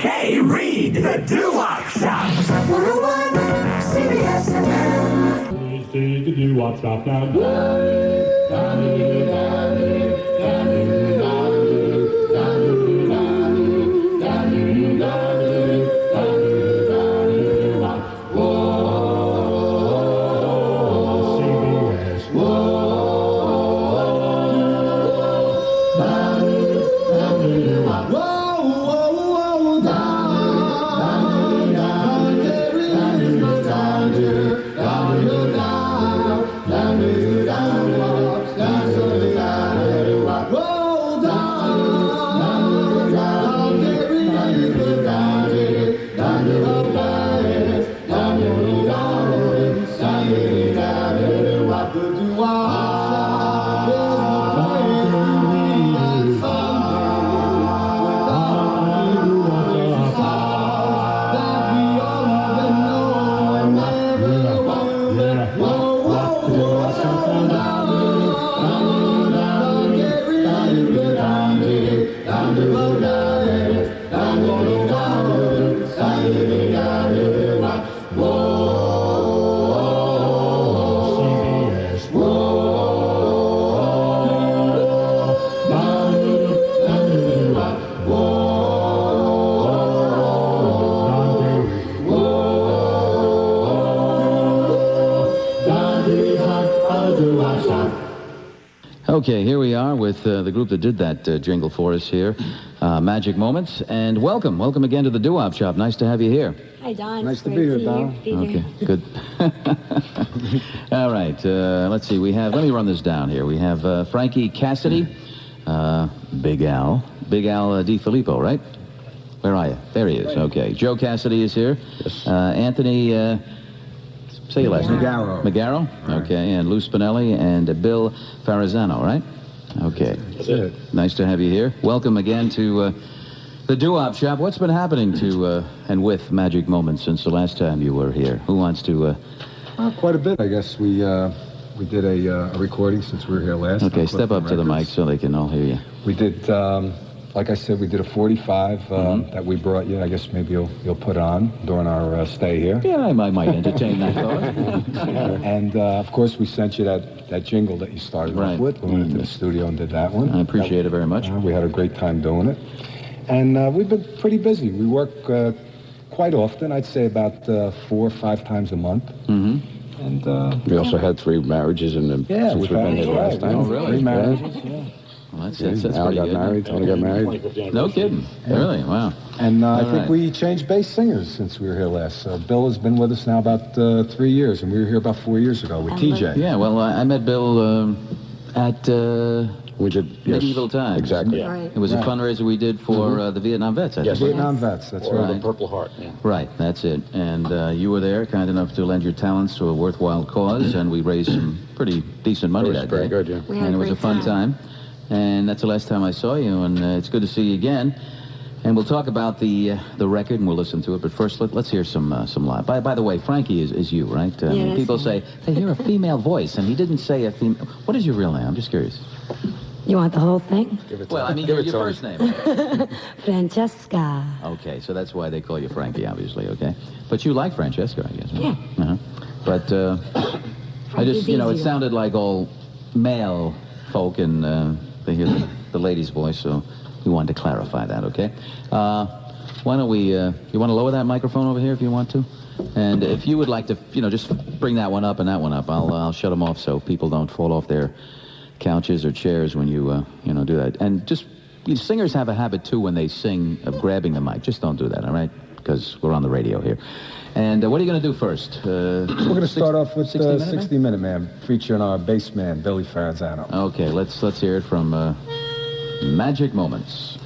K. Reed, the Doo Wop Shop. 101 CBS FM. Please see the Doo Wop Shop now. Okay, here we are with the group that did that jingle for us here, Magic Moments, and welcome again to the Doo Wop Shop. Nice to have you here. Hi, Don. Nice to be here, Don. Okay, good. All right, let's see. Let me run this down here. We have Frankie Cassidy, Big Al DiFilippo, right? Where are you? There he is. Okay, Joe Cassidy is here. Yes. Anthony. Say your last name. McGarrow. Okay, and Lou Spinelli and Bill Farazano, right? Okay. That's it. Nice to have you here. Welcome again to the Doo Wop Shop. What's been happening to and with Magic Moments since the last time you were here? Who wants to... Quite a bit, I guess. We did a recording since we were here last. Okay, step up to the mic so they can all hear you. We did... like I said, we did a 45 that we brought you. I guess maybe you'll put on during our stay here. Yeah, I might entertain that thought. And, of course, we sent you that jingle that you started off with. We went into the studio and did that one. I appreciate it very much. We had a great time doing it. And we've been pretty busy. We work quite often. I'd say about 4 or 5 times a month. Mm-hmm. And we also had 3 marriages since we've been here last time. Oh, really? 3 marriages, yeah. Well, that's Al pretty got good. married, Tony got married. No kidding. Yeah. Really? Wow. And I think we changed bass singers since we were here last. Bill has been with us now about 3 years, and we were here about 4 years ago with TJ. Yeah, well, I met Bill at We did Medieval Times. Exactly. Yeah. Right. It was a fundraiser we did for the Vietnam vets. I Yes. think. Vietnam vets, that's Or right. the Purple Heart. Yeah. Right, that's it. And you were there, kind enough to lend your talents to a worthwhile cause, and we raised some pretty decent money It was that very day. good, yeah. We had And it was a great fun time. And that's the last time I saw you, and it's good to see you again. And we'll talk about the record, and we'll listen to it. But first, let's hear some live. By the way, Frankie is you, right? Yes. People say they hear a female voice, and he didn't say a female. What is your real name? I'm just curious. You want the whole thing? Well, I mean, your first name. Francesca. Okay, so that's why they call you Frankie, obviously, okay? But you like Francesca, I guess. Right? Yeah. Uh-huh. But I just, it sounded like all male folk, and they hear the lady's voice, so we wanted to clarify that, okay? Why don't we, you want to lower that microphone over here if you want to? And if you would like to, just bring that one up and that one up, I'll shut them off so people don't fall off their couches or chairs when you, do that. And just, singers have a habit, too, when they sing, of grabbing the mic. Just don't do that, all right? Because we're on the radio here. And what are you going to do first? We're going to start off with 60 Minute Man, featuring our bass man, Billy Farazano. Okay, let's hear it from Magic Moments.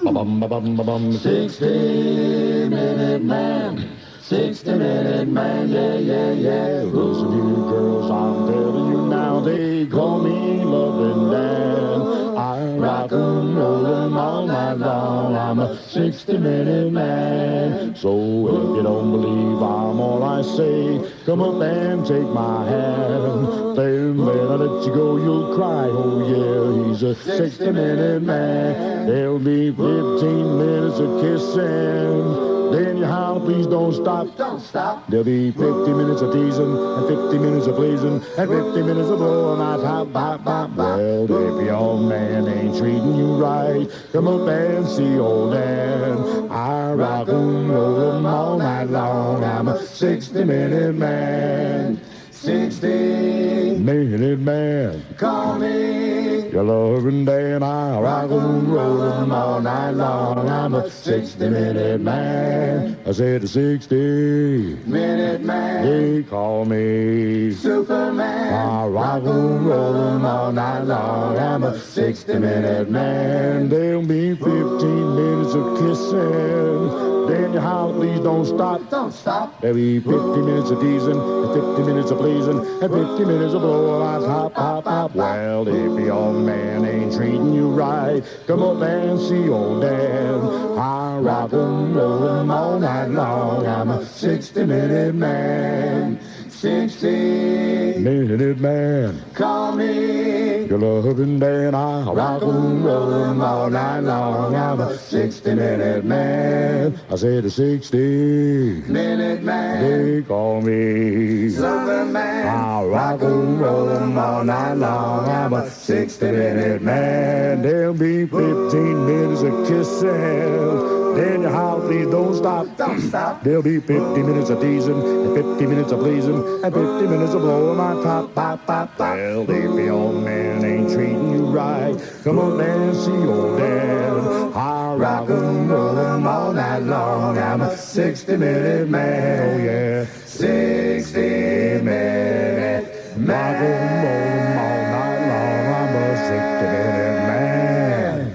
60-minute man, 60-minute man, yeah, yeah, yeah. Those of you girls, I'm telling you now, they call me Loving Dan. I rock 'em, roll 'em, rolling all night long. I'm a 60-minute man. So if you don't believe I'm all I say, come up and take my hand. Then when I let you go, you'll cry. Oh yeah, he's a 60-minute man. There'll be 15 minutes of kissing. Then you howl, please don't stop. Don't stop. There'll be 50 minutes of teasing, and 50 minutes of pleasing, and 50 minutes of blowing my top, bop, bop. Well, if your man ain't treating you right, come up and see old Dan. I rock and roll 'em all night long. I'm a 60-minute man. 60-minute man. Call me. Your loving Dan, I rock and roll 'em all night long. I'm a 60-minute man. I said a 60-minute man. They call me Superman. I rock and roll 'em all night long. I'm a 60-minute man. There'll be 15 minutes of kissing. Then you howl, please don't stop. Don't stop. There'll be 50 minutes of teasing, and 50 minutes of pleasing, and 50 minutes of blowing on top, pop, pop. Well, if your man ain't treating you right, come up and see old Dan. I rock and roll 'em all night long. I'm a 60-minute man. 60-minute man. Call me. Your loving Dan, I rock and roll 'em all night long. I'm a 60-minute man. I said a 60-minute man. They call me Superman. I rock and roll 'em all night long. I'm a 60-minute man. There'll be 15 minutes of kissing. Then you howl, please don't stop. Don't stop. There'll be 50 minutes of teasing, and 50 minutes of pleasing, and 50 minutes of blowing my top, pop, pop, pop. Well, if your man ain't treating you right, come on and see old Dan. I rock and roll 'em all night long. I'm a 60-minute man. Oh yeah, 60-minute man. Rock and roll 'em all night long. I'm a 60-minute man.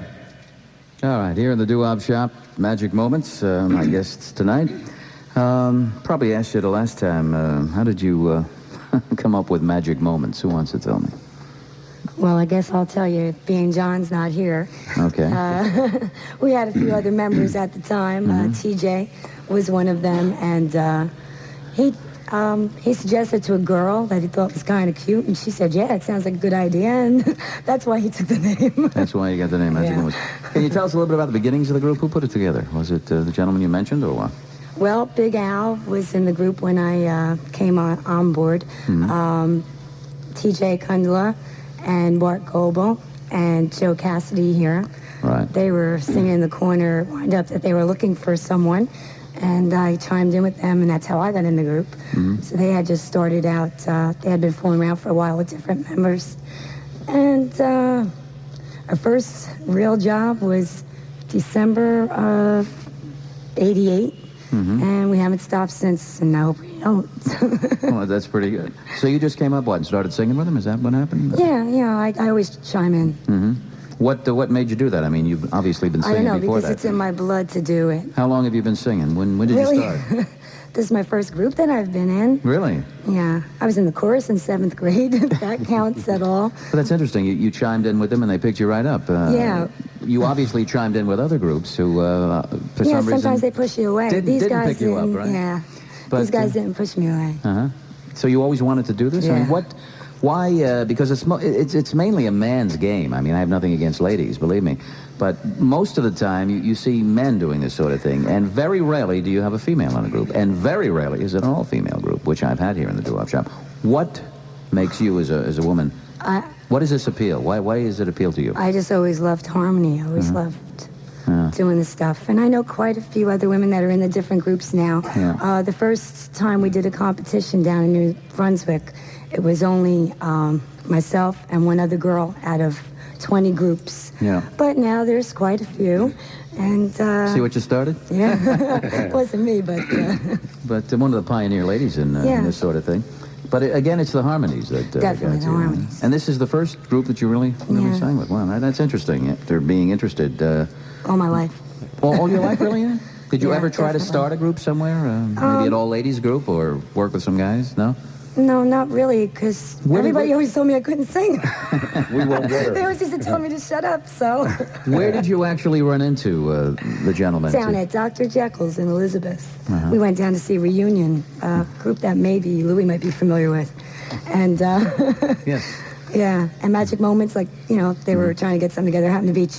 All right, here in the Doo Wop Shop, Magic Moments, my guests tonight. Probably asked you the last time, how did you come up with Magic Moments? Who wants to tell me? Well, I guess I'll tell you, being John's not here. Okay. We had a few other members at the time. TJ was one of them, and he suggested to a girl that he thought was kind of cute, and she said, yeah, it sounds like a good idea, and that's why he took the name. That's why you got the name Magic Yeah. Moments. Can you tell us a little bit about the beginnings of the group? Who put it together? Was it the gentleman you mentioned, or what? Well, Big Al was in the group when I came on board. TJ Kundla and Bart Goebel and Joe Cassidy here. Right. They were singing in the corner, wound up that they were looking for someone, and I chimed in with them, and that's how I got in the group. So they had just started out, they had been fooling around for a while with different members. And our first real job was December of '88. And we haven't stopped since, and I hope we don't. Well, that's pretty good. So you just came up, what, and started singing with them? Is that what happened? Yeah, I always chime in. What made you do that? I mean, you've obviously been I don't singing know, before because that. it's in my blood to do it. How long have you been singing? When did Really? you start? This is my first group that I've been in. Really? Yeah, I was in the chorus in 7th grade, if that counts at all. Well, that's interesting. You chimed in with them, and they picked you right up. Yeah. You obviously chimed in with other groups who, for some reason... sometimes they push you away. These didn't guys pick you up, didn't, right? Yeah, But, these guys didn't push me away. So you always wanted to do this? I Yeah. mean, why? Because it's mainly a man's game. I mean, I have nothing against ladies, believe me. But most of the time, you see men doing this sort of thing. And very rarely do you have a female in a group. And very rarely is it an all-female group, which I've had here in the Doo Wop Shop. What makes you, as a woman, what is this appeal? Why does it appeal to you? I just always loved harmony. I always loved doing this stuff. And I know quite a few other women that are in the different groups now. Yeah. The first time we did a competition down in New Brunswick, it was only myself and one other girl out of 20 groups. Yeah. But now there's quite a few. And See what you started? yeah, it wasn't me, but But one of the pioneer ladies in Yeah. this sort of thing. But again, it's the harmonies that Definitely got the you. harmonies. And this is the first group that you really Yeah. sang with. Wow, that's interesting. After being interested, all my life. all your life, really? Did you Yeah, ever try to definitely. start a group somewhere? Maybe an all-ladies group, or work with some guys? No. No, not really, because everybody always told me I couldn't sing. We won't get her. They always used to tell me to shut up, so. Where did you actually run into the gentleman? Down at Dr. Jekyll's in Elizabeth. We went down to see Reunion, a group that maybe Louis might be familiar with. And, Yes. yeah, and Magic Moments, like, you know, they were trying to get something together, happened to be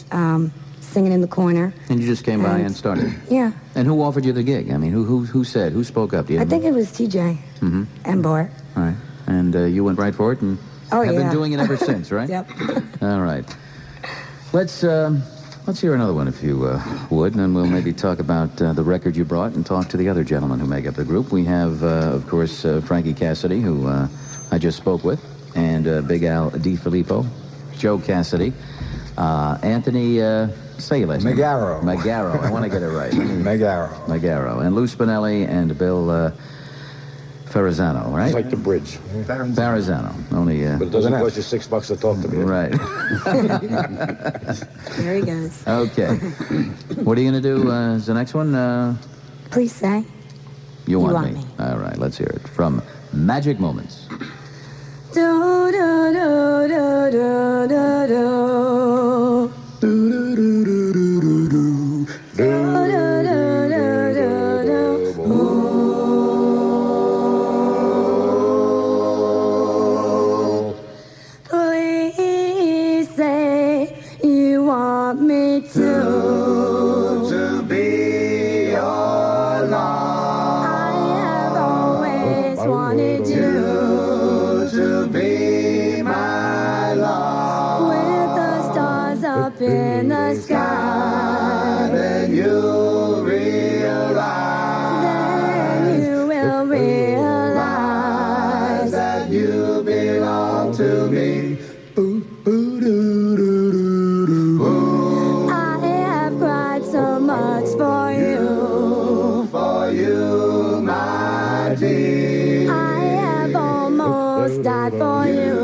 singing in the corner. And you just came by and started? Yeah. And who offered you the gig? I mean, who said? Who spoke up? Do you I know? think it was TJ and Bart. All right. And you went right for it and Oh, have been yeah. doing it ever since, right? Yep. All right. Let's hear another one if you would, and then we'll maybe talk about the record you brought and talk to the other gentlemen who make up the group. We have, of course, Frankie Cassidy, who I just spoke with, and Big Al DiFilippo, Joe Cassidy, Anthony, say your last name. Megaro. Megaro. I want to get it right. Megaro. Megaro. And Lou Spinelli and Bill Ferrazzano, right? It's like the bridge. Ferrazzano. Only, But it doesn't cost you $6 to talk to me. right. There he goes. Okay. What are you going to do as the next one? Please say. You Want Want Me. Me. All right, let's hear it. From Magic Moments. Do, do, do, do, do, do, do. Do, do, do, do, do. Please say you want me to be your love. I have always wanted you To be my love. with the stars up in the sky. Then you realize Then you will realize that you belong to me. I have cried so much for you. For you, my dear. I have almost died for you.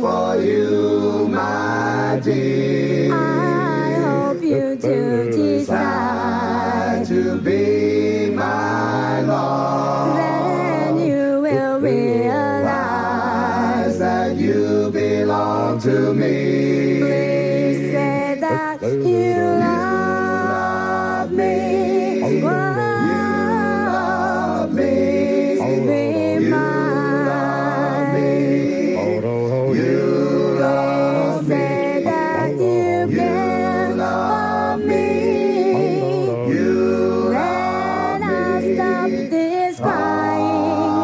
For you, my dear. I hope you do decide. To be my love. Then you will realize That you belong to me. Please say that you love me. Love me. Be mine. Please say that you can love me. Then I'll stop this crying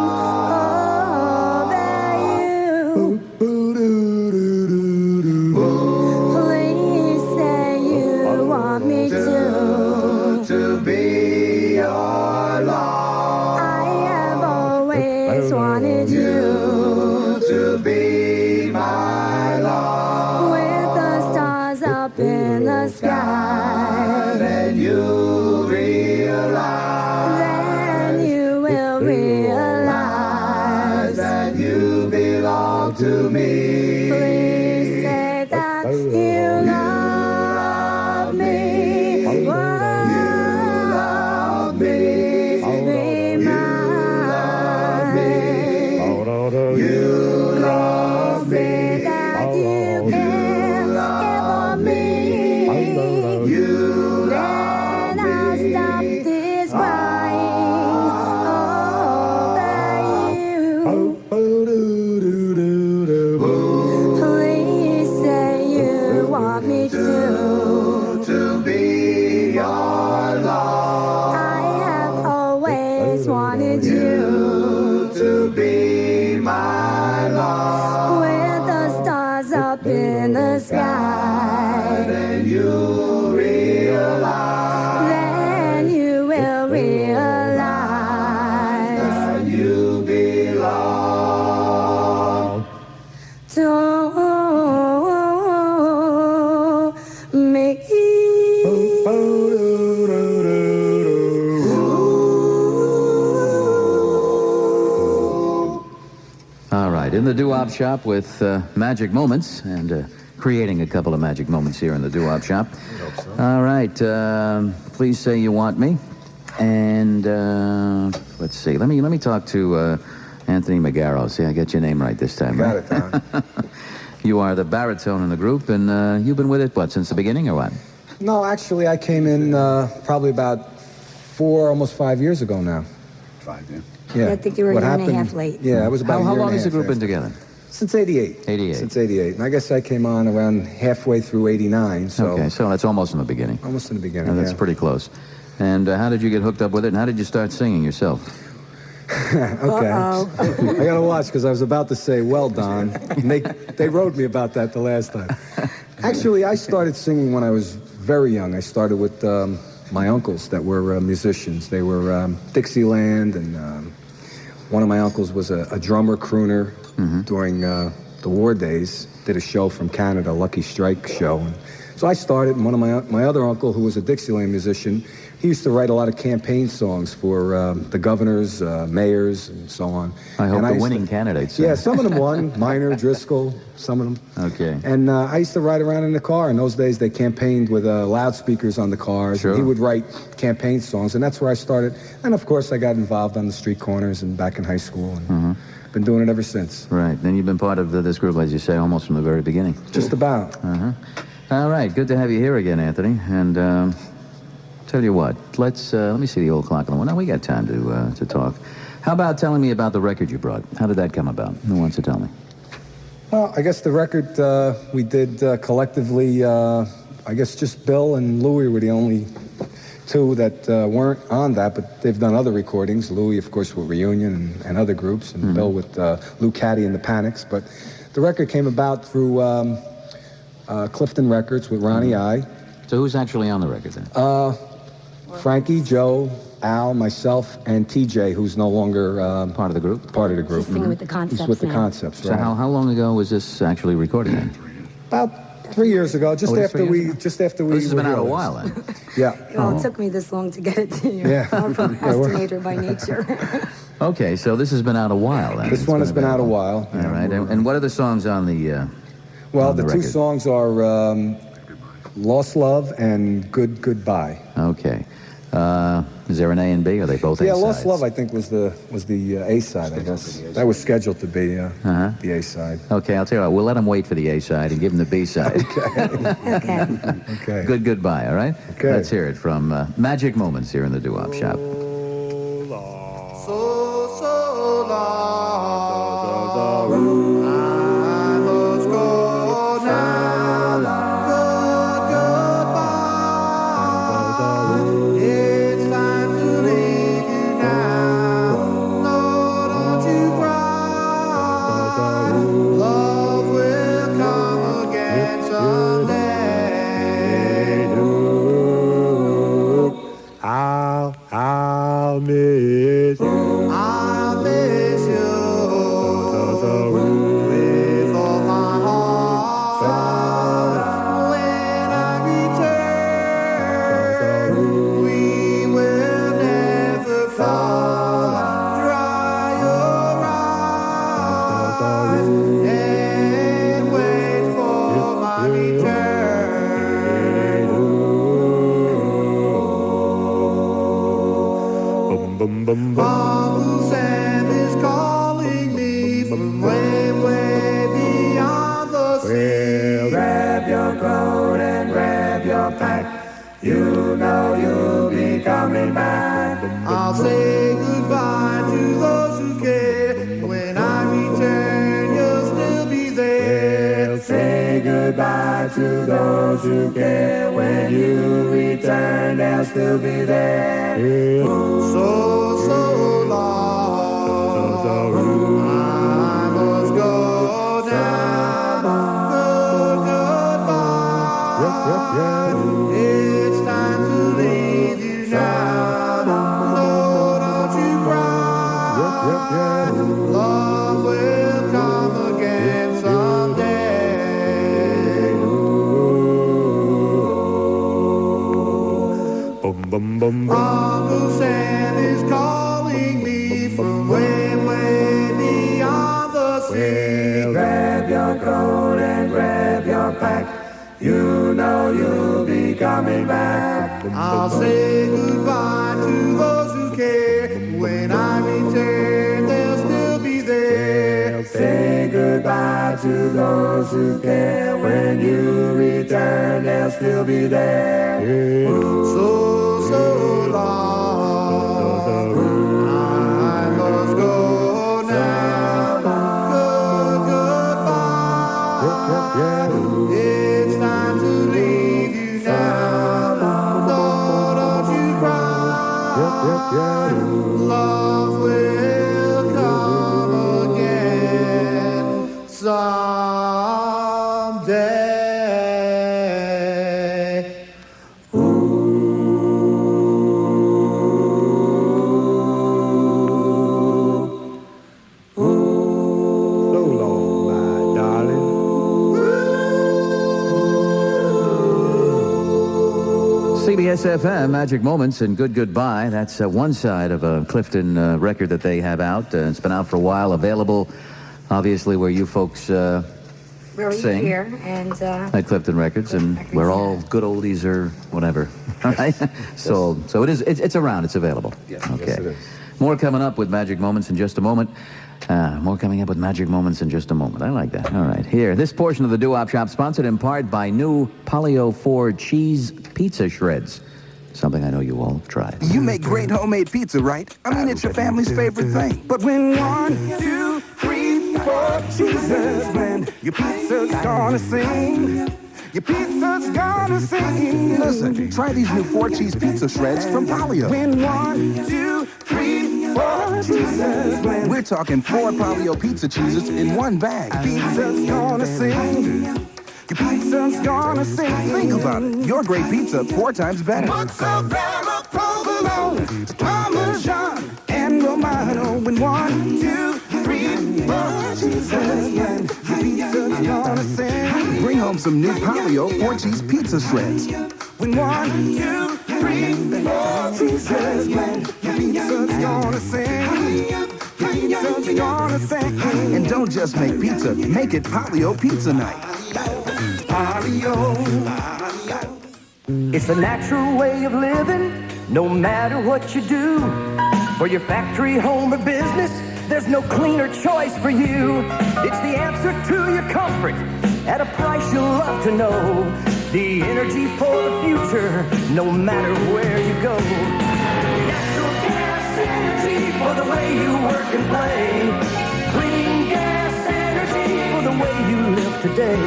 over you. Please say you want me To be your love. I have always wanted you To be my love. with the stars up in the sky. Then you realize Then you will realize. that you belong to me. Please say that you love me. Love me. Be mine. You love me. Say that you can give me. Then I'll stop this crying over you. Please say you want me to be your love. I have always wanted you To be my love. with the stars up in the sky. Then you realize Then you will realize that you belong. to me. All right, in the doo-wop shop with Magic Moments, and creating a couple of magic moments here in the doo-wop shop. All right, please say you want me. And let's see, let me talk to Anthony Magaro. See, I got your name right this time, Got right? it, Don. You are the baritone in the group, and you've been with it, what, since the beginning, or what? No, actually, I came in probably about almost 5 years ago now. 5, yeah. Yeah. I think you were a What year and a happened- half late. Yeah, I was about How a year long and a has the half group been after. together? Since 88. 88. Since 88. And I guess I came on around halfway through 89, so Okay, so that's almost in the beginning. almost in the beginning, Now, that's yeah. pretty close. And how did you get hooked up with it, and how did you start singing yourself? Okay. I got to watch because I was about to say, well, Don. And they wrote me about that the last time. Actually, I started singing when I was very young. I started with my uncles that were musicians. They were Dixieland, and one of my uncles was a drummer crooner during the war days. Did a show from Canada, Lucky Strike show. And so I started, and one of my other uncle, who was a Dixieland musician, he used to write a lot of campaign songs for the governors, mayors, and so on. I hope And the used to- winning candidates. Yeah, some of them won. Minor, Driscoll, some of them. Okay. And I used to ride around in the car. In those days, they campaigned with loudspeakers on the cars. Sure. And he would write campaign songs, and that's where I started. And, of course, I got involved on the street corners and back in high school, and been doing it ever since. Right. Then you've been part of this group, as you say, almost from the very beginning. Just about. All right. Good to have you here again, Anthony. And tell you what, let me see the old clock on the wall. Now we got time to talk. How about telling me about the record you brought? How did that come about? Who wants to tell me? Well, I guess the record we did collectively, I guess just Bill and Louie were the only two that weren't on that, but they've done other recordings. Louie, of course, with Reunion and other groups, and Bill with Lou Caddy and the Panics. But the record came about through Clifton Records with Ronnie I. So who's actually on the record then? Frankie, Joe, Al, myself, and TJ, who's no longer Part of the group? part of the group. He's singing with the Concepts He's with the now. Concepts, So right? how long ago was this actually recorded then? About 3 years ago, just Oh, it is after 3 years we, ago? just after we. This has were been out a here. while then. Yeah. Well, it took me this long to get it to you. Yeah. I'm a Yeah, we're- procrastinator by nature. Okay, so this has been out a while then. This It's one has been out a available. while. All right. And what are the songs on the? Well, on the two record? songs are Lost Love and Good Goodbye. Okay. Is there an A and B? Or are they both Yeah, A-sides? Lost Love, I think, was the A side, I guess. That was scheduled to be the A side. Okay, I'll tell you what. We'll let them wait for the A side and give them the B side. Okay. Okay. Good goodbye. All right. Okay. Let's hear it from Magic Moments here in the Doo Wop Shop. I'll miss you. I'll miss you. With all my heart. When I return, we will never fall. Dry your eyes and wait for my return. Uncle Sam is calling me from way, way beyond the sea. Grab your coat and grab your pack. You know you'll be coming back. I'll say goodbye to those who care. When I return, you'll still be there. Say goodbye to those who care. When you return, they'll still be there. So long. I must go now. Goodbye. It's time to leave you now. No, don't you cry. Love will come again someday. Uncle Sam is calling me from way, way beyond the sea. Grab your coat and grab your pack. You know you'll be coming back. I'll say goodbye to those who care. When I return, they'll still be Say goodbye to those who care. When you return, they'll still be there. So long. I must go now. Goodbye. It's time to leave you now. Don't you cry. Love will come again someday. So long, my darling. CBS FM, Magic Moments and Good Goodbye. That's one side of a Clifton record that they have out. It's been out for a while, available, obviously, where you folks Where we sing. here, and At Clifton Records, and where all good oldies or whatever. Right? So it's around, it's available. Yes, Okay. yes, it is. More coming up with Magic Moments in just a moment. More coming up with Magic Moments in just a moment. I like that. All right. Here, this portion of the Doo Wop Shop sponsored in part by new Polio 4 cheese pizza shreds. Something I know you all have tried. You make great homemade pizza, right? I mean, it's your family's favorite thing. But when 1, 2, 3, 4 cheeses blend, your pizza's gonna sing. Your pizza's gonna sing. Listen, try these new 4-cheese pizza shreds from Polio. When 1, 2, 3, 4 cheeses blend. We're talking 4 Polio pizza cheeses in one bag. Pizza's gonna sing. Your pizza's gonna sing. Think about it. Your great pizza 4 times better. Mozzarella, provolone, Parmesan, and Romano. When 1, 2, 3, 4 cheeses blend, your pizza's gonna sing. Bring home some new Polio 4-cheese pizza shreds. When 1, 2, 3, 4 cheeses blend, your pizza's gonna sing. Your pizza's gonna sing. And don't just make pizza, make it Polio Pizza Night. Polio. It's the natural way of living, no matter what you do. For your factory, home, or business, there's no cleaner choice for you. It's the answer to your comfort at a price you'll love to know. The energy for the future, no matter where you go. Natural gas energy for the way you work and play. Clean gas energy for the way you live today.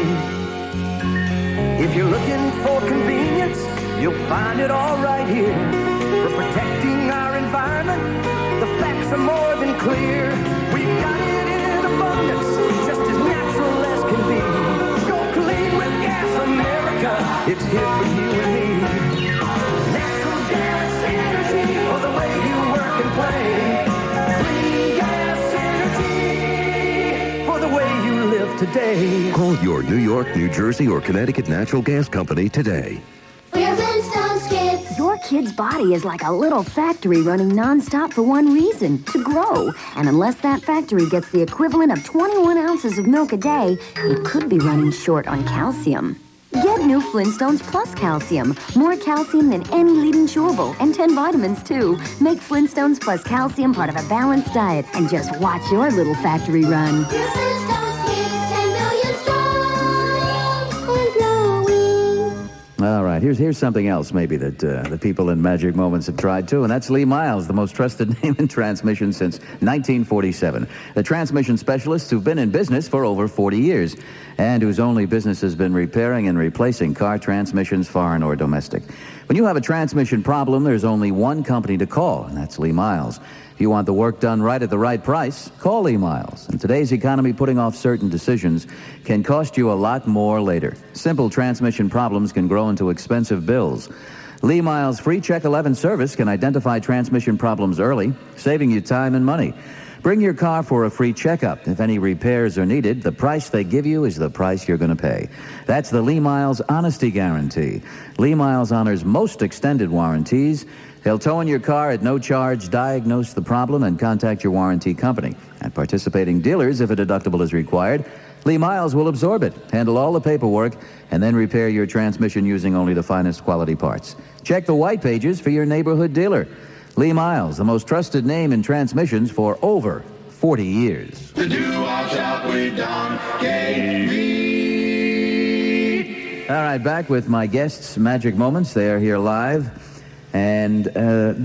If you're looking for convenience, you'll find it all right here. For protecting our environment, the facts are more than clear. We've got it in abundance, just as natural as can be. Go clean with Gas America, it's here for you and me. Natural gas energy for the way you work and play. Clean gas energy for the way you live today. Call your New York, New Jersey, or Connecticut natural gas company today. We're Flintstones kids. Your kid's body is like a little factory running nonstop for one reason, to grow. And unless that factory gets the equivalent of 21 ounces of milk a day, it could be running short on calcium. Get new Flintstones Plus Calcium. More calcium than any leading chewable, and 10 vitamins, too. Make Flintstones Plus Calcium part of a balanced diet, and just watch your little factory run. We're Flintstones kids, 10 million strong and growing. All right, here's something else maybe that the people in Magic Moments have tried too, and that's Lee Miles, the most trusted name in transmission since 1947. The transmission specialists who've been in business for over 40 years and whose only business has been repairing and replacing car transmissions, foreign or domestic. When you have a transmission problem, there's only one company to call, and that's Lee Miles. If you want the work done right at the right price, call Lee Miles. In today's economy, putting off certain decisions can cost you a lot more later. Simple transmission problems can grow into expensive bills. Lee Miles' free Check 11 service can identify transmission problems early, saving you time and money. Bring your car for a free checkup. If any repairs are needed, the price they give you is the price you're going to pay. That's the Lee Miles Honesty Guarantee. Lee Miles honors most extended warranties. He'll tow in your car at no charge, diagnose the problem, and contact your warranty company. At participating dealers, if a deductible is required, Lee Miles will absorb it, handle all the paperwork, and then repair your transmission using only the finest quality parts. Check the white pages for your neighborhood dealer. Lee Miles, the most trusted name in transmissions for over 40 years. The doo-wop shop with Don K. All right, back with my guests, Magic Moments. They are here live. And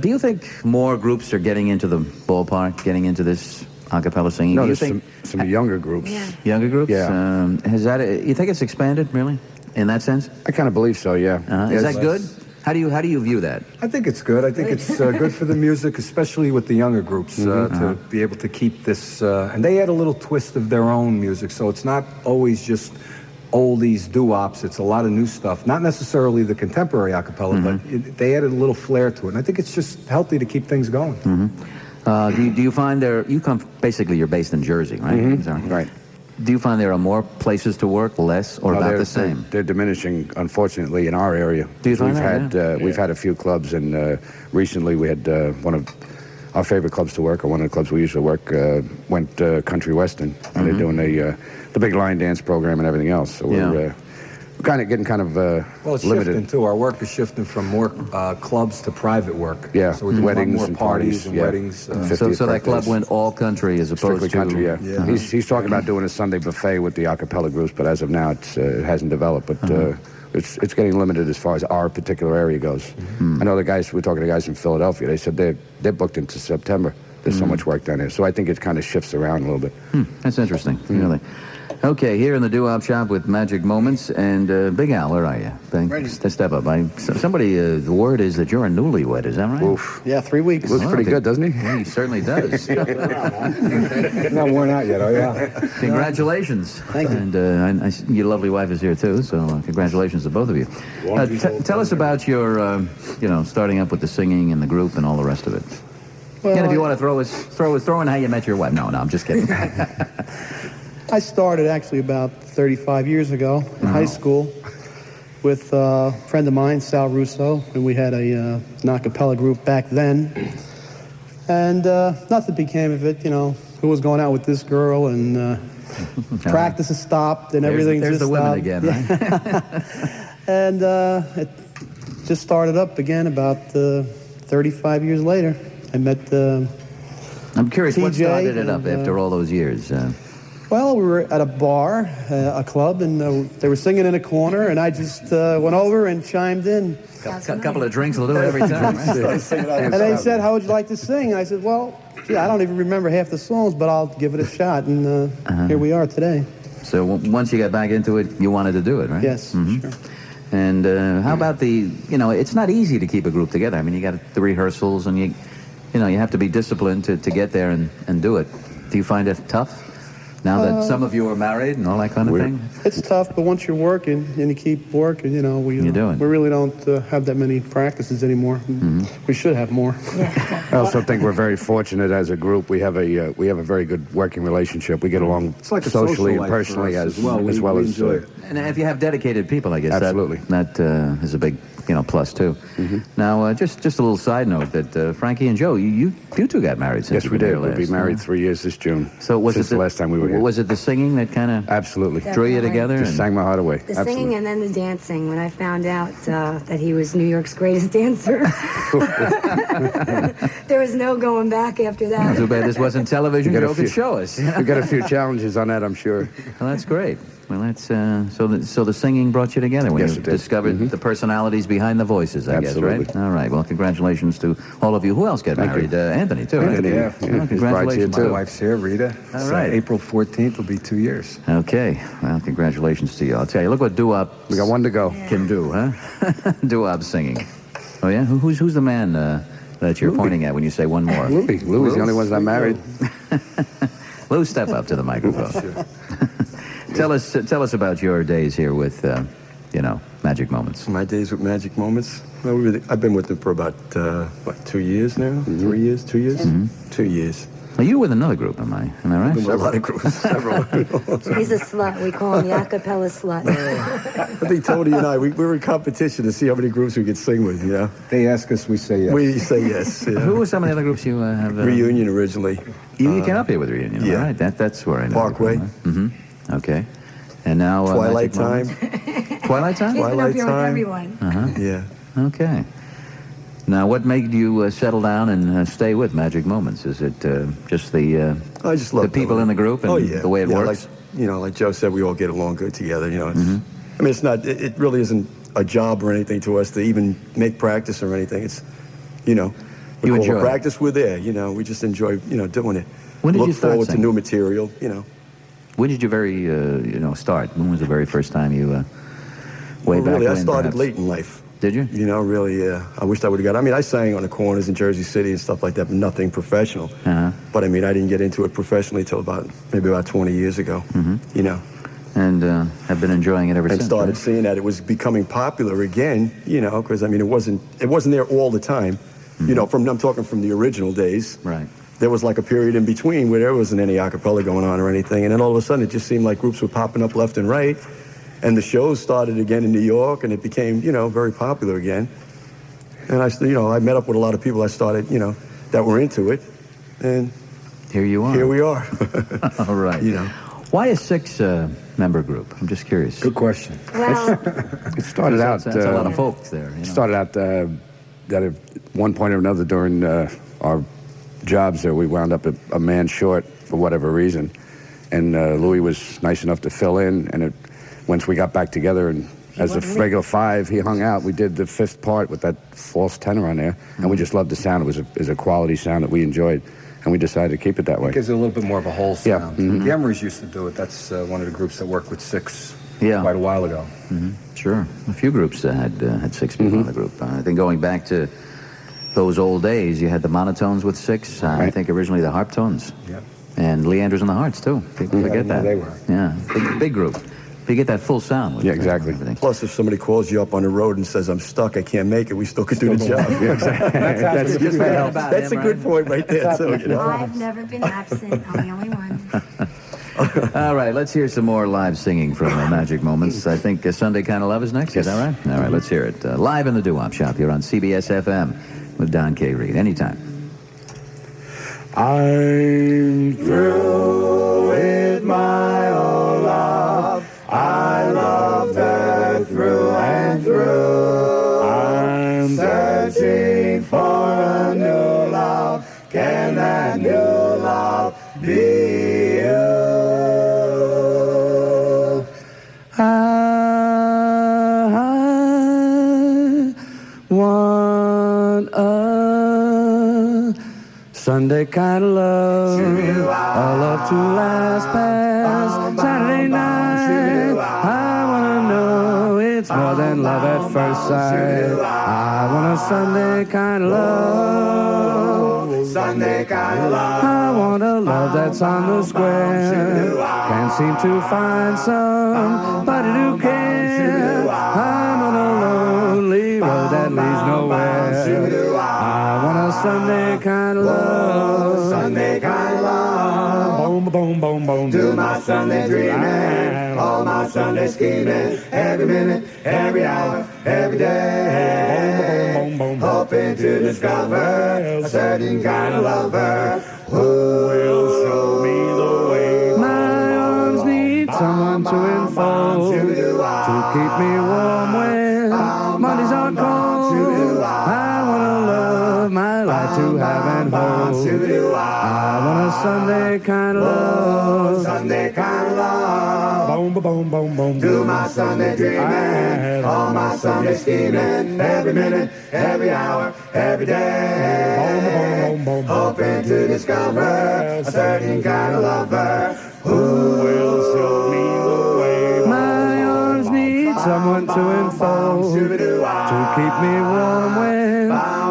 do you think more groups are getting into the ballpark, getting into this a cappella singing? No, do you there's think some younger groups. Yeah. younger groups? Yeah. Has that? You think it's expanded really, in that sense? I kind of believe so, yeah. Is that good? How do you view that? I think it's good. I think it's good for the music, especially with the younger groups, to be able to keep this. And they add a little twist of their own music, so it's not always just oldies, doo-wops. It's a lot of new stuff. Not necessarily the contemporary a cappella, but they added a little flair to it. And I think it's just healthy to keep things going. Do you find you're based in Jersey, right? Is that Right. Do you find there are more places to work, less, or about the same? They're diminishing, unfortunately, in our area. Do you find We've had a few clubs, and recently we had one of our favorite clubs to work, or one of the clubs we usually work, went country western, and they're doing the big line dance program and everything else. So we're kind of getting Well, it's limited. shifting too. Our work is shifting from more clubs to private work. Yeah, so we're doing weddings more and parties parties, and yeah. weddings. So that club went all country as opposed Strictly to country, yeah. He's talking about doing a Sunday buffet with the a cappella groups, but as of now, it hasn't developed. But it's getting limited as far as our particular area goes. I know we're talking to guys from Philadelphia. They said they're booked into September. There's so much work down there. So I think it kind of shifts around a little bit. That's interesting, really. Okay, here in the doo-wop shop with Magic Moments, and Big Al, where are you? Step up. Somebody, the word is that you're a newlywed, is that right? Oof. Yeah, 3 weeks. Looks pretty good, doesn't he? Yeah, he certainly does. Not worn out yet, are you? Congratulations. Thank you. And your lovely wife is here, too, so congratulations to both of you. Tell us about your, starting up with the singing and the group and all the rest of it. Well, And if you want to throw in how you met your wife. No, I'm just kidding. I started actually about 35 years ago in high school with a friend of mine, Sal Russo, and we had an a cappella group back then. And nothing became of it, who was going out with this girl, and practice has stopped, and everything there's just the women stopped. again, right? And it just started up again about 35 years later. I met I'm curious, what TJ started it up and, after all those years? Well, we were at a bar, a club, and they were singing in a corner, and I just went over and chimed in. A couple of drinks will do it every time, right? And they said, "How would you like to sing?" And I said, "Well, gee, I don't even remember half the songs, but I'll give it a shot." And here we are today. So once you got back into it, you wanted to do it, right? Yes, sure. And how about it's not easy to keep a group together. I mean, you got the rehearsals, and you have to be disciplined to get there and do it. Do you find it tough? Now that some of you are married and all that kind of thing? It's tough, but once you're working and you keep working, we really don't have that many practices anymore. We should have more. I also think we're very fortunate as a group. We have a very good working relationship. We get along It's like a socially social and life personally for us as We well as enjoy it. And if you have dedicated people, I guess Absolutely. that is a big plus too. Now, just a little side note that Frankie and Joe, you two got married since Yes, you we were there did. We'll be last, married 3 years this June. So was since it the last time we were here? Was it the singing that kind of Absolutely drew you together? Just sang my heart away. The Absolutely. singing and then the dancing. When I found out that he was New York's greatest dancer, there was no going back after that. Too bad this wasn't television. Joe could show us. We got a few challenges on that, I'm sure. Well, that's great. Well, that's so the singing brought you together when Yes, you it did. discovered the personalities behind the voices, I Absolutely. guess, right? All right. Well, congratulations to all of you. Who else got Thank married? you. Anthony, too, Anthony, right? yeah. Well, His bride's here, congratulations. My too. wife's here, Rita. All So right. April 14th will be 2 years. Okay. Well, congratulations to you. I'll tell you, look what doo-wop We got one to go. can do, huh? Doo-wop singing. Oh, yeah? Who's the man that you're pointing at when you say one more? Louie's the only one that married. Lou, step up to the microphone. Tell us about your days here with, Magic Moments. My days with Magic Moments. Well, I've been with them for about 2 years now. 3 years, 2 years, 2 years. Well, you were with another group, am I right? Been with a lot of groups. Several. He's a slut. We call him the a cappella slut. I think Tony and I, we were in competition to see how many groups we could sing with. They ask us, we say yes. We say yes. Yeah. Who were some of the other groups you have? Reunion originally. You came up here with Reunion, yeah. all right? That's where I know. Parkway. Okay. And now Twilight Magic Time. Moments. Twilight Time. He's been up Twilight here with Time. everyone. Yeah. Okay. Now, what made you settle down and stay with Magic Moments? Is it just the I just love the people in the group and the way it works? Like Joe said, we all get along good together. It's, Mm-hmm. I mean, it's not. It really isn't a job or anything to us to even make practice or anything. It's, we You call enjoy it it. practice. We're there. We just enjoy, doing it. When did Look you start forward to singing? new material. When did you start? When was the very first time you way back really, when? I started perhaps? late in life. Did you? Really, I wished I would have got. I mean, I sang on the corners in Jersey City and stuff like that, but nothing professional. Uh-huh. But I mean, I didn't get into it professionally till maybe about 20 years ago. Mm-hmm. And have been enjoying it ever And since. started right? seeing that it was becoming popular again. Because I mean, it wasn't there all the time. I'm talking from the original days. Right. There was like a period in between where there wasn't any a cappella going on or anything, and then all of a sudden it just seemed like groups were popping up left and right, and the shows started again in New York, and it became very popular again. And I met up with a lot of people I started that were into it, and here you are. Here we are. All right. Why a six-member group? I'm just curious. Good question. Well, It started out. That's a lot of folks there. Started out that at one point or another during our jobs there, we wound up a man short for whatever reason, and Louis was nice enough to fill in. And once we got back together and as a regular five, he hung out. We did the fifth part with that false tenor on there, and we just loved the sound. It was a quality sound that we enjoyed, and we decided to keep it that way. It gives it a little bit more of a whole Yeah. sound. Mhm. The Emerys used to do it. That's one of the groups that worked with six Yeah. quite a while ago. Sure. A few groups had six people in the group. I think going back to those old days, you had the monotones with six. I think originally the harp tones. Yeah. And Leanders and the Hearts, too. People I forget didn't know that. they were. Yeah. Big group. But you get that full sound. With exactly. everything. Plus, if somebody calls you up on the road and says, "I'm stuck, I can't make it," we still could do the job. Yeah, exactly. That's a good point right there, too. I've never been absent. I'm the only one. All right, let's hear some more live singing from Magic Moments. I think Sunday Kind of Love is next. Is that right? All right, let's hear it. Live in the Doo Wop Shop here on CBS FM with Don K. Reed. Anytime. I'm through with my old love. I loved her through and through. I'm searching for a new love. Can that new love be you? I want a Sunday kind of love, a love to last past Saturday night. I want to know it's more than love at first sight. I want a Sunday kind of love, Sunday kind of love. I want a love that's on the square. Can't seem to find somebody who can. I'm on a lonely road that leads nowhere. I want a Sunday kind of love. Sunday kind of love. Boom, boom, boom, boom. Do my Sunday dreaming, all my Sunday scheming, every minute, every hour, every day. Hoping to discover a certain kind of lover who will show me the way. My arms need someone to enfold, to keep me warm when Mondays are cold. I want to love my life to have and hold. I want a Sunday kind of love. Sunday kind of love. Boom, boom, boom, boom. Do my Sunday dreaming, all my Sunday scheming, every minute, every hour, every day. Hoping to discover a certain kind of lover who will show me the way. My arms need someone to enfold, to keep me warm when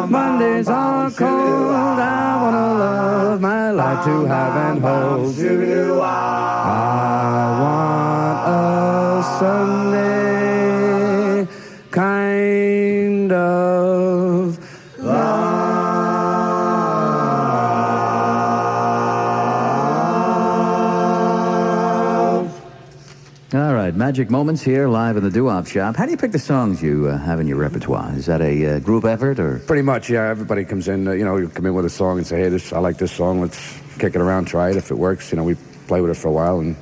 Mondays are cold. I want to love my life to have and hold. I want a Sunday kind of love. All right, Magic Moments here live in the Doo Wop Shop. How do you pick the songs you have in your repertoire? Is that a group effort or? Pretty much, yeah. Everybody comes in, you come in with a song and say, hey, I like this song. Let's kick it around, try it. If it works, we play with it for a while, and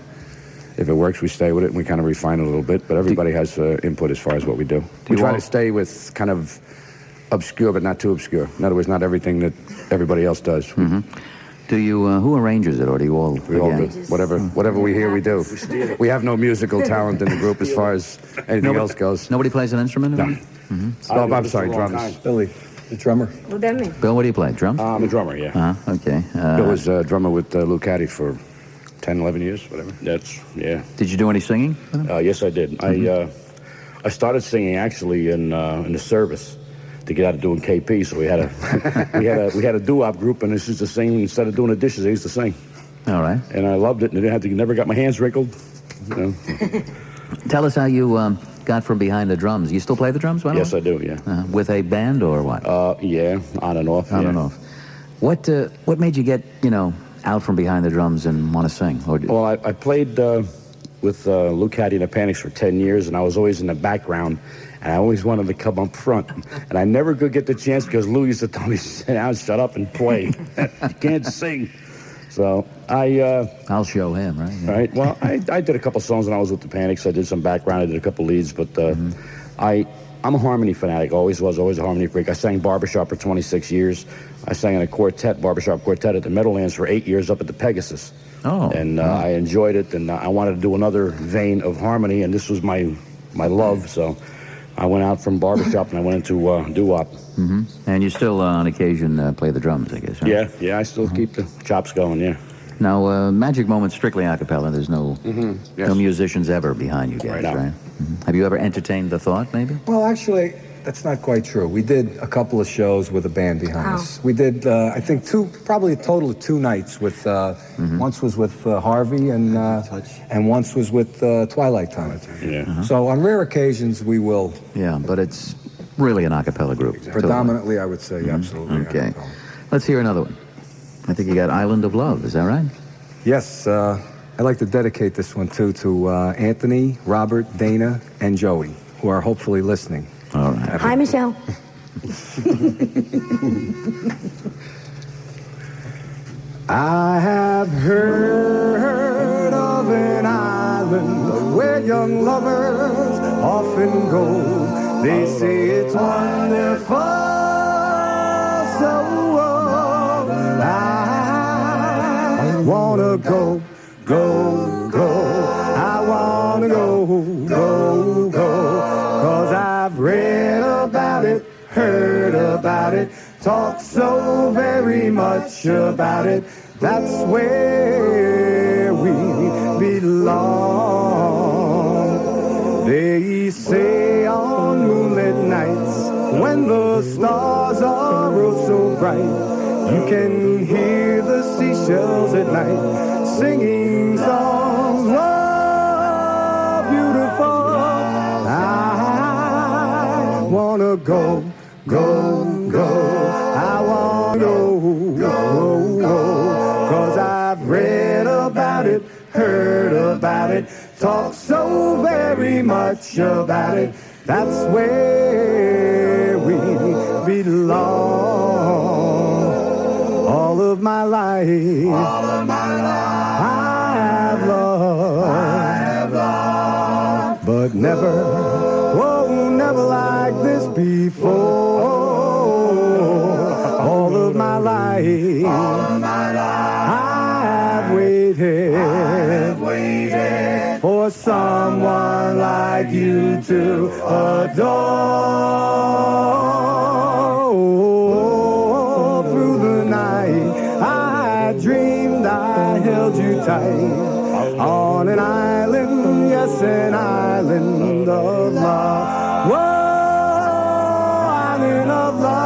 if it works, we stay with it, and we kind of refine it a little bit. But everybody has input as far as what we do. We try to stay with kind of obscure, but not too obscure. In other words, not everything that everybody else does. Do you, who arranges it, or do you all? We all do. Whatever we hear, we do. We have no musical talent in the group as far as anything else goes. Nobody plays an instrument? No. Oh, I'm sorry, drums. Billy, the drummer. Well, that means. Bill, what do you play? Drums? I'm a drummer, yeah. Okay. Bill was a drummer with Lou Caddy for 10, 11 years, whatever. Yeah. Did you do any singing? Yes, I did. I started singing actually in the service to get out of doing KP. So we had a we had a doo-wop group, and this used to sing instead of doing the dishes. I used to sing. All right. And I loved it, and I didn't have to. Never got my hands wrinkled. You know. Tell us how you got from behind the drums. You still play the drums? Yes, I do. Yeah. With a band or what? Yeah, on and off. On and off. What made you get out from behind the drums and want to sing? Well, I played with Lou Caddy and the Panics for 10 years, and I was always in the background, and I always wanted to come up front. And I never could get the chance because Lou used to tell me, sit down, shut up, and play. You can't sing. So I'll show him, right? Yeah. Right. Well, I did a couple songs when I was with the Panics. I did some background. I did a couple leads, but I'm a harmony fanatic. Always was. Always a harmony freak. I sang barbershop for 26 years. I sang in a barbershop quartet at the Meadowlands for 8 years up at the Pegasus. Oh. And I enjoyed it, and I wanted to do another vein of harmony, and this was my love. So I went out from barbershop and I went into doo-wop. And you still, on occasion, play the drums, I guess, right? Yeah, I still keep the chops going, yeah. Now, Magic Moment's strictly a cappella. There's no musicians ever behind you guys, right? Have you ever entertained the thought, maybe? Well, actually, that's not quite true. We did a couple of shows with a band behind us. We did, I think, probably a total of 2 nights with, once was with Harvey and once was with Twilight Time. Yeah. So on rare occasions, we will. Yeah, but it's really an a cappella group. Predominantly, I would say, absolutely. Okay. Let's hear another one. I think you got Island of Love, is that right? Yes, I'd like to dedicate this one, too, to Anthony, Robert, Dana, and Joey, who are hopefully listening. All right. Hi, Michelle. I have heard of an island where young lovers often go. They say it's wonderful, so I wanna go. I wanna go. 'Cause I've read about it, heard about it, talked so very much about it. That's where we belong. They say on moonlit nights, when the stars are oh so bright, you can hear the seashells at night singing songs. Oh, beautiful. I wanna go. I wanna go. 'Cause I've read about it, heard about it, talked so very much about it. That's where we belong. All of my life, I have loved, but never like this before. All of my life, I've waited for someone like you to adore. Through the night, I dreamed I held you tight on an island, yes, an island of love. Whoa, island of love.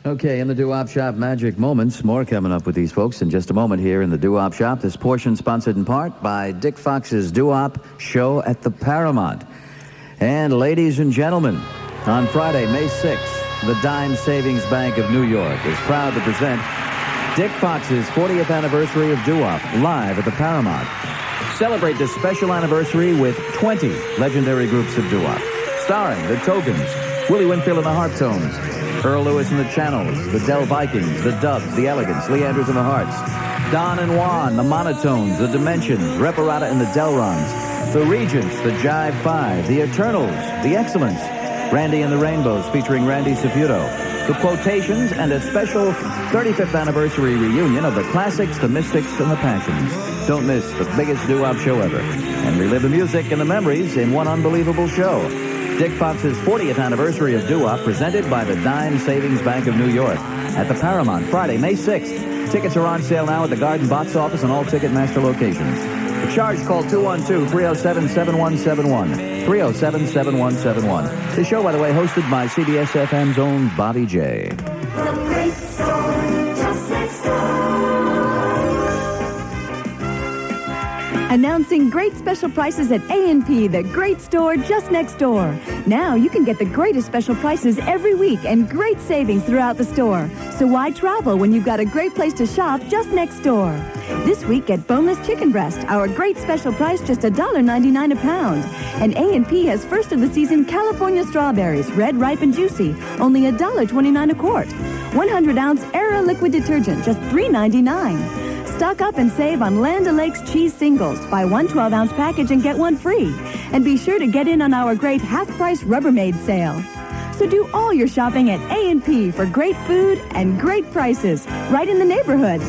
Okay, in the Doo-Wop Shop, Magic Moments. More coming up with these folks in just a moment here in the Doo-Wop Shop. This portion sponsored in part by Dick Fox's Doo-Wop Show at the Paramount. And ladies and gentlemen, on Friday, May 6th, the Dime Savings Bank of New York is proud to present Dick Fox's 40th anniversary of Doo-Wop live at the Paramount. Celebrate this special anniversary with 20 legendary groups of Doo-Wop, starring the Tokens, Willie Winfield and the Harptones, Earl Lewis and the Channels, the Del Vikings, the Dubs, the Elegants, Leanders and the Hearts, Don and Juan, the Monotones, the Dimensions, Reparata and the Delrons, the Regents, the Jive Five, the Eternals, the Excellence, Randy and the Rainbows featuring Randy Saputo, the Quotations, and a special 35th anniversary reunion of the classics, the Mystics, and the Passions. Don't miss the biggest doo-wop show ever. And relive the music and the memories in one unbelievable show. Dick Fox's 40th anniversary of doo-wop, presented by the Dime Savings Bank of New York at the Paramount, Friday, May 6th. Tickets are on sale now at the Garden Box Office and all Ticketmaster locations. For charge, call 212-307-7171. 307-7171. The show, by the way, hosted by CBS FM's own Bobby J. The great store just next door. Announcing great special prices at A&P, the great store just next door. Now you can get the greatest special prices every week and great savings throughout the store. So why travel when you've got a great place to shop just next door? This week, get boneless chicken breast, our great special price, just $1.99 a pound. And A&P has first of the season California strawberries, red, ripe, and juicy, only $1.29 a quart. 100-ounce Era liquid detergent, just $3.99. Stock up and save on Land O'Lakes cheese singles. Buy one 12-ounce package and get one free. And be sure to get in on our great half-price Rubbermaid sale. So do all your shopping at A&P for great food and great prices right in the neighborhood.